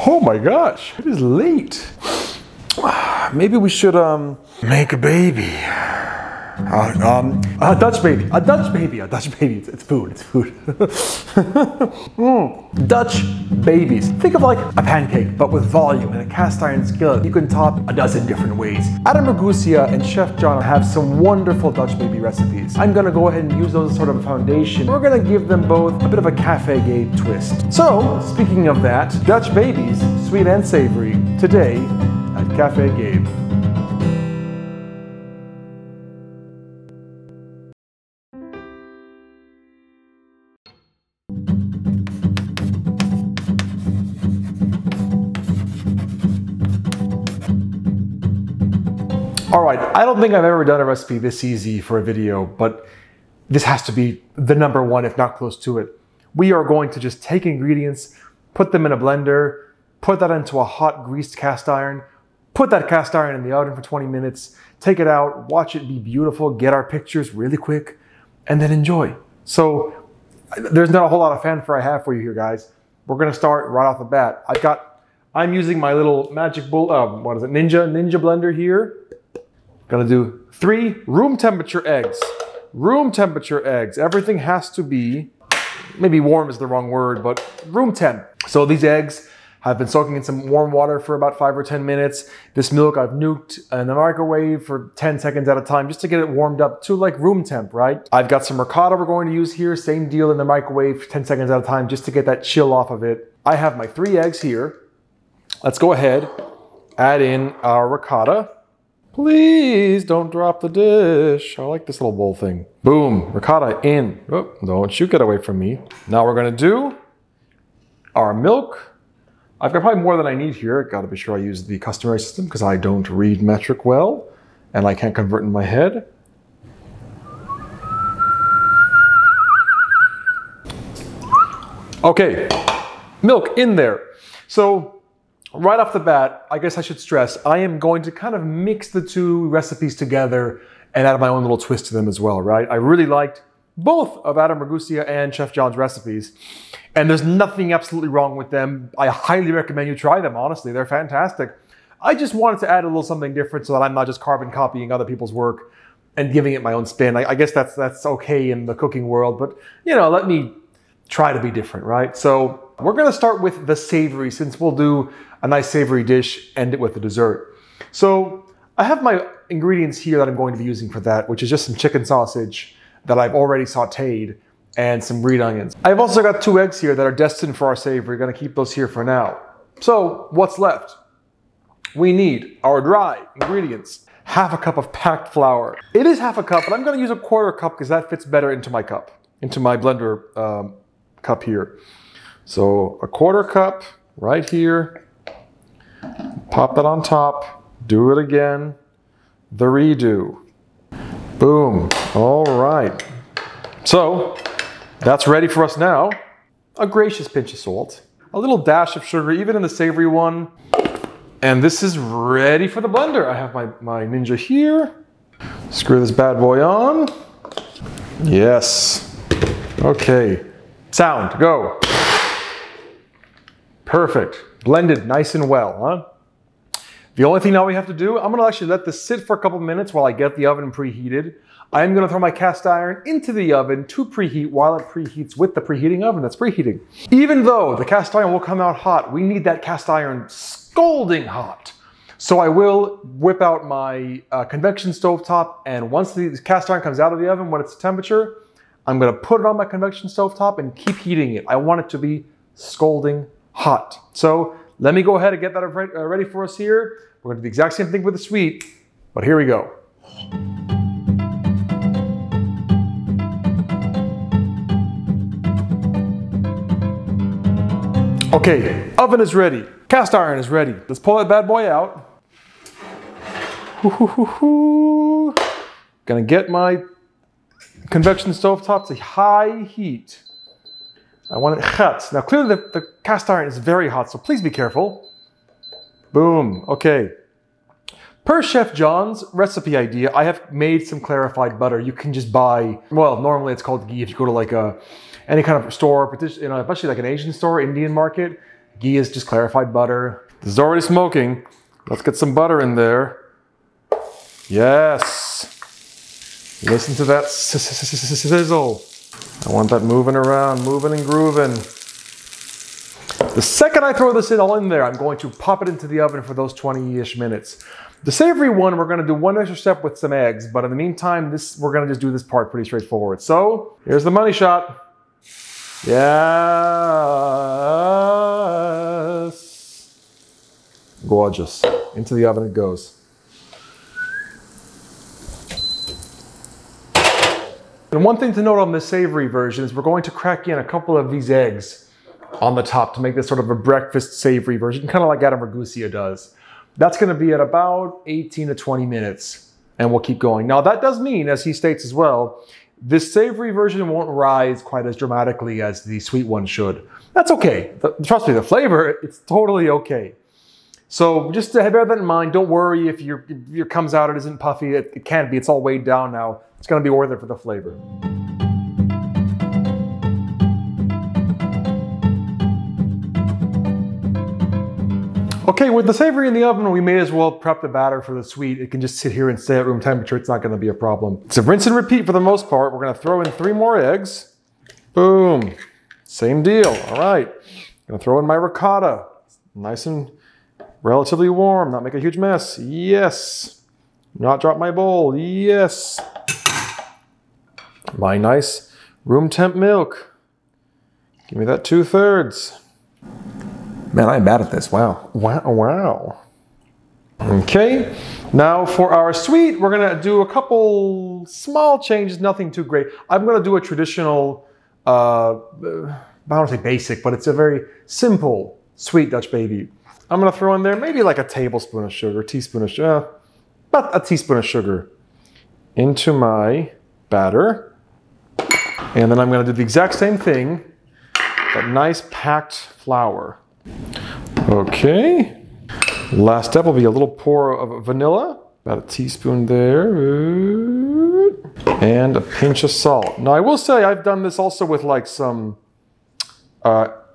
Oh my gosh, it is late. Maybe we should make a baby. A Dutch baby. It's food. Dutch babies. Think of like a pancake, but with volume and a cast iron skillet. You can top a dozen different ways. Adam Ragusea and Chef John have some wonderful Dutch baby recipes. I'm gonna go ahead and use those as sort of a foundation. We're gonna give them both a bit of a Café Gabe twist. So, speaking of that, Dutch babies, sweet and savory, today at Café Gabe. All right, I don't think I've ever done a recipe this easy for a video, but this has to be the number one, if not close to it. We are going to just take ingredients, put them in a blender, put that into a hot greased cast iron, put that cast iron in the oven for 20 minutes, take it out, watch it be beautiful, get our pictures really quick, and then enjoy. So there's not a whole lot of fanfare I have for you here, guys. We're gonna start right off the bat. I'm using my little magic ninja blender here. Gonna do 3 room temperature eggs. Room temperature eggs. Everything has to be, maybe warm is the wrong word, but room temp. So these eggs have been soaking in some warm water for about 5 or 10 minutes. This milk I've nuked in the microwave for 10 seconds at a time just to get it warmed up to like room temp, right? I've got some ricotta we're going to use here. Same deal in the microwave for 10 seconds at a time just to get that chill off of it. I have my 3 eggs here. Let's go ahead, add in our ricotta. Please don't drop the dish. I like this little bowl thing. Boom, ricotta in. Oh, don't you get away from me. Now we're gonna do our milk. I've got probably more than I need here. Gotta be sure I use the customary system because I don't read metric well and I can't convert in my head. Okay, milk in there. So, right off the bat, I guess I should stress, I am going to kind of mix the 2 recipes together and add my own little twist to them as well, right? I really liked both of Adam Ragusea and Chef John's recipes, and there's nothing absolutely wrong with them. I highly recommend you try them, honestly. They're fantastic. I just wanted to add a little something different so that I'm not just carbon copying other people's work and giving it my own spin. I guess that's okay in the cooking world, but you know, let me try to be different, right? So we're gonna start with the savory since we'll do a nice savory dish, end it with the dessert. So I have my ingredients here that I'm going to be using for that, which is just some chicken sausage that I've already sauteed and some green onions. I've also got 2 eggs here that are destined for our savory. We're gonna keep those here for now. So what's left? We need our dry ingredients. Half a cup of packed flour. It is half a cup, but I'm gonna use a 1/4 cup because that fits better into my cup, into my blender cup here. So a 1/4 cup right here. Pop that on top, do it again, the redo. Boom, all right. So that's ready for us now. A gracious pinch of salt, a little dash of sugar, even in the savory one. And this is ready for the blender. I have my Ninja here. Screw this bad boy on. Yes, okay. Sound, go. Perfect. Blended nice and well, huh? The only thing now we have to do, I'm gonna actually let this sit for a couple minutes while I get the oven preheated. I'm gonna throw my cast iron into the oven to preheat while it preheats with the preheating oven that's preheating. Even though the cast iron will come out hot, we need that cast iron scalding hot. So I will whip out my convection stovetop, and once the cast iron comes out of the oven, when it's temperature, I'm gonna put it on my convection stovetop and keep heating it. I want it to be scalding hot. So let me go ahead and get that ready for us here. We're gonna do the exact same thing with the sweet, but here we go. Okay, oven is ready. Cast iron is ready. Let's pull that bad boy out. Gonna get my convection stovetop to high heat. I want it hot. Now clearly the cast iron is very hot, so please be careful. Boom, okay. Per Chef John's recipe idea, I have made some clarified butter. You can just buy, well, normally it's called ghee if you go to like any kind of store, especially like an Asian store, Indian market. Ghee is just clarified butter. This is already smoking. Let's get some butter in there. Yes. Listen to that sizzle. I want that moving around, moving and grooving. The second I throw this all in there, I'm going to pop it into the oven for those 20-ish minutes. The savory one, we're gonna do one extra step with some eggs, but in the meantime, we're gonna just do this part pretty straightforward. So, here's the money shot. Yes. Gorgeous. Into the oven it goes. And one thing to note on the savory version is we're going to crack in a couple of these eggs on the top to make this sort of a breakfast savory version, kind of like Adam Ragusea does. That's going to be at about 18 to 20 minutes, and we'll keep going. Now that does mean, as he states as well, this savory version won't rise quite as dramatically as the sweet one should. That's okay. Trust me, the flavor, it's totally okay. So just to bear that in mind, don't worry if your comes out, it isn't puffy. It can't be, it's all weighed down now. It's going to be worth it for the flavor. Okay, with the savory in the oven, we may as well prep the batter for the sweet. It can just sit here and stay at room temperature. It's not going to be a problem. It's a rinse and repeat for the most part. We're going to throw in 3 more eggs. Boom. Same deal. All right. Going to throw in my ricotta. Nice and relatively warm. Not make a huge mess. Yes. Not drop my bowl. Yes. My nice room temp milk. Give me that 2/3. Man, I'm bad at this. Wow. Wow. Okay, now for our sweet, we're gonna do a couple small changes, nothing too great. I'm gonna do a traditional, I don't want to say basic, but it's a very simple sweet Dutch baby. I'm gonna throw in there maybe like a tablespoon of sugar, about a teaspoon of sugar into my batter. And then I'm gonna do the exact same thing, but nice packed flour. Okay, last step will be a little pour of vanilla, about a teaspoon there, and a pinch of salt. Now I will say I've done this also with like some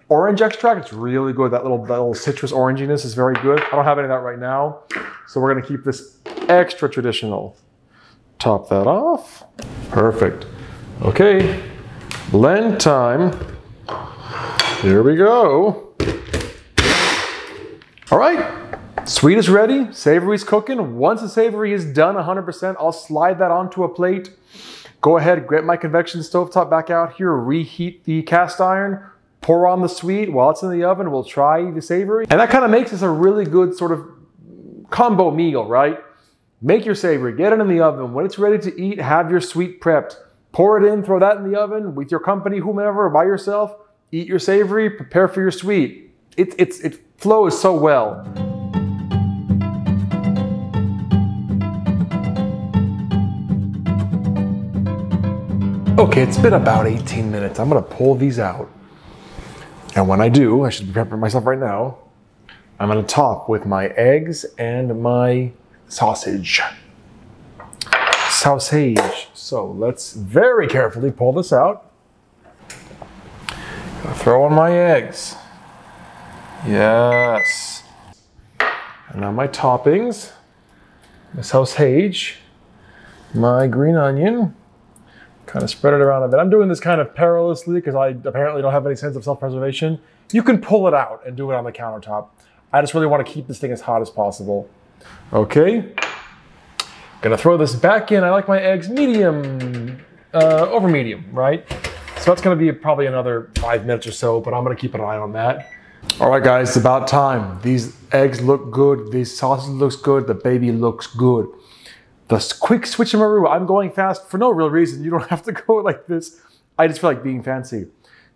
orange extract. It's really good. That little citrus oranginess is very good. I don't have any of that right now, so we're gonna keep this extra traditional. Top that off. Perfect. Okay, blend time. Here we go. All right, sweet is ready, savory is cooking. Once the savory is done 100%, I'll slide that onto a plate. Go ahead, get my convection stovetop back out here, reheat the cast iron, pour on the sweet. While it's in the oven, we'll try the savory. And that kind of makes this a really good sort of combo meal, right? Make your savory, get it in the oven. When it's ready to eat, have your sweet prepped. Pour it in, throw that in the oven with your company, whomever, or by yourself. Eat your savory, prepare for your sweet. It flows so well. Okay, it's been about 18 minutes. I'm gonna pull these out. And when I do, I should be prepping myself right now, I'm gonna top with my eggs and my sausage. Sauteed. So let's very carefully pull this out. Throw in my eggs. Yes. And now my toppings. My sausage. My green onion. Kind of spread it around a bit. I'm doing this kind of perilously because I apparently don't have any sense of self-preservation. You can pull it out and do it on the countertop. I just really want to keep this thing as hot as possible. Okay. Gonna throw this back in. I like my eggs medium, over medium, right? So that's gonna be probably another 5 minutes or so, but I'm gonna keep an eye on that. All right, guys, it's about time. These eggs look good. These sausage looks good. The baby looks good. The quick switcheroo. I'm going fast for no real reason. You don't have to go like this. I just feel like being fancy.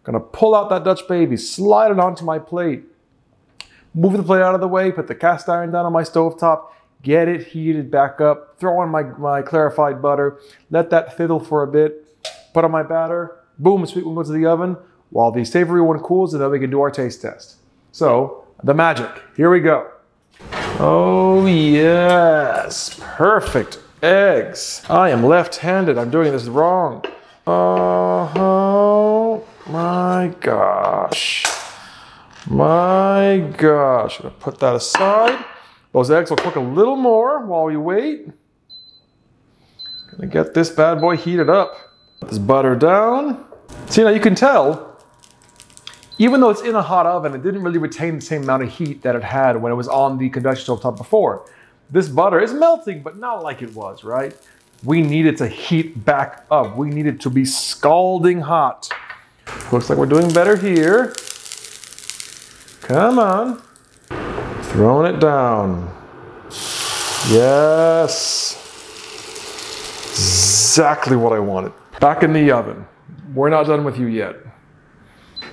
Gonna pull out that Dutch baby, slide it onto my plate, move the plate out of the way, put the cast iron down on my stovetop, get it heated back up, throw on my clarified butter, let that fiddle for a bit, put on my batter, boom, the sweet one goes to the oven while the savory one cools, and then we can do our taste test. So, the magic, here we go. Oh yes, perfect eggs. I am left-handed, I'm doing this wrong. Oh my gosh. My gosh, I'm gonna put that aside. Those eggs will cook a little more while we wait. Gonna get this bad boy heated up. Put this butter down. See, now you can tell, even though it's in a hot oven, it didn't really retain the same amount of heat that it had when it was on the convection stove top before. This butter is melting, but not like it was, right? We need it to heat back up. We need it to be scalding hot. Looks like we're doing better here. Come on. Throwing it down. Yes. Exactly what I wanted. Back in the oven. We're not done with you yet.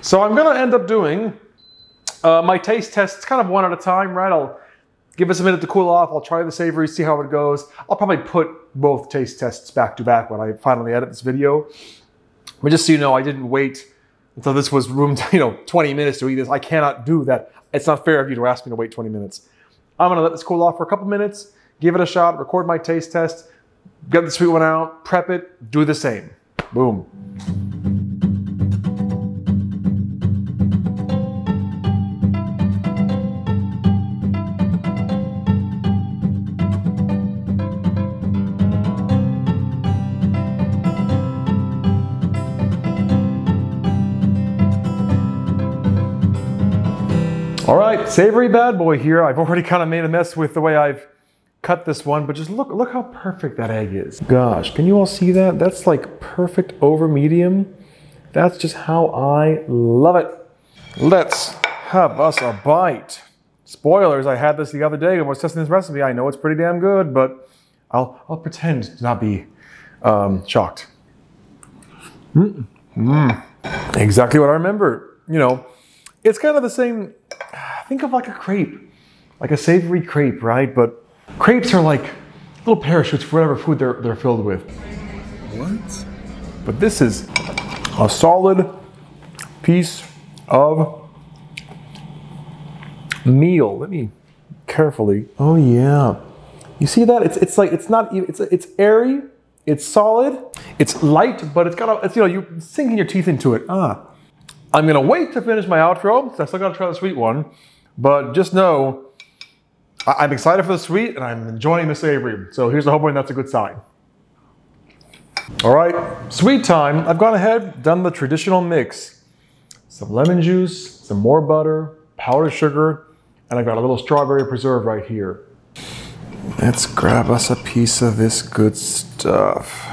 So I'm gonna end up doing my taste tests kind of one at a time, right? I'll give us a minute to cool off. I'll try the savory, see how it goes. I'll probably put both taste tests back to back when I finally edit this video. But just so you know, I didn't wait until this was room, 20 minutes to eat this. I cannot do that. It's not fair of you to ask me to wait 20 minutes. I'm gonna let this cool off for a couple minutes, give it a shot, record my taste test, get the sweet one out, prep it, do the same. Boom. All right, savory bad boy here. I've already kind of made a mess with the way I've cut this one, but just look how perfect that egg is. Gosh, can you all see that? That's like perfect over medium. That's just how I love it. Let's have us a bite. Spoilers, I had this the other day when I was testing this recipe. I know it's pretty damn good, but I'll pretend to not be shocked. Exactly what I remember. It's kind of the same. Think of like a crepe, like a savory crepe, right? But crepes are like little parachutes for whatever food they're filled with. What? But this is a solid piece of meal. Let me carefully. Oh yeah, you see that? It's like it's not even. It's airy. It's solid. It's light, but it's got a. You're sinking your teeth into it. I'm gonna wait to finish my outro, so I still gotta try the sweet one. But just know, I'm excited for the sweet and I'm enjoying the savory. So here's the hoping that's a good sign. All right, sweet time. I've gone ahead, done the traditional mix. Some lemon juice, some more butter, powdered sugar, and I've got a little strawberry preserve right here. Let's grab us a piece of this good stuff.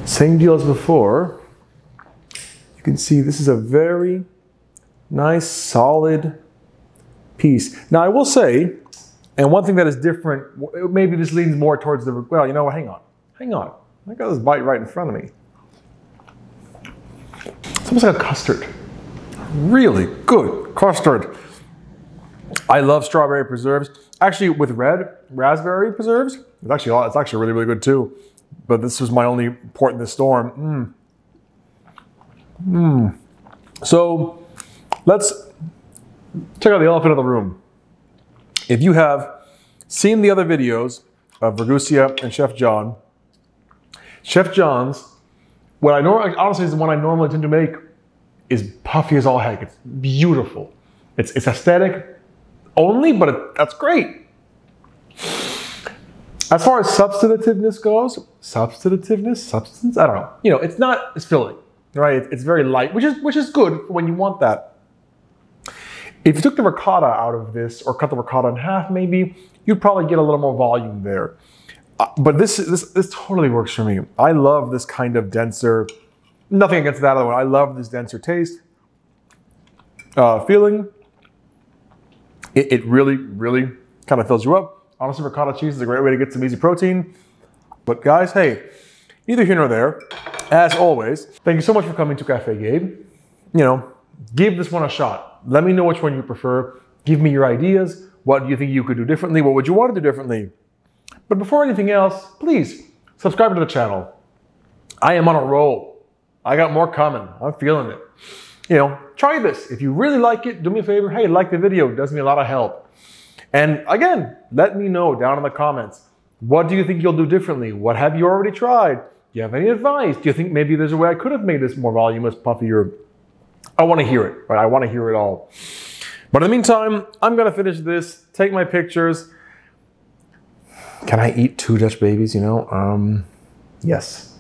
Same deal as before. You can see this is a very nice, solid piece. Now I will say, and one thing that is different, maybe this leans more towards the, well, you know what, hang on. I got this bite right in front of me. It's almost like a custard. Really good custard. I love strawberry preserves. Actually, with raspberry preserves, it's actually really, really good too. But this was my only port in this storm. So let's check out the elephant in the room. If you have seen the other videos of Ragusea and Chef John's, what I honestly is the one I normally tend to make, is puffy as all heck. It's beautiful. It's aesthetic only, but that's great. As far as substantiveness goes, substance, I don't know. It's not as filling. Right, it's very light, which is good when you want that. If you took the ricotta out of this, or cut the ricotta in half, maybe you'd probably get a little more volume there. But this totally works for me. I love this kind of denser. Nothing against that other one. I love this denser taste, feeling. It really, really kind of fills you up. Honestly, ricotta cheese is a great way to get some easy protein. But guys, hey, neither here nor there. As always, thank you so much for coming to Café Gabe. Give this one a shot. Let me know which one you prefer. Give me your ideas. What do you think you could do differently? What would you want to do differently? But before anything else, please subscribe to the channel. I am on a roll. I got more coming. I'm feeling it. Try this. If you really like it, do me a favor. Hey, like the video. It does me a lot of help. And again, let me know down in the comments. What do you think you'll do differently? What have you already tried? Do you have any advice? Do you think maybe there's a way I could have made this more voluminous, puffier? I want to hear it, right? I want to hear it all. But in the meantime, I'm going to finish this, take my pictures. Can I eat 2 Dutch babies, you know? Yes.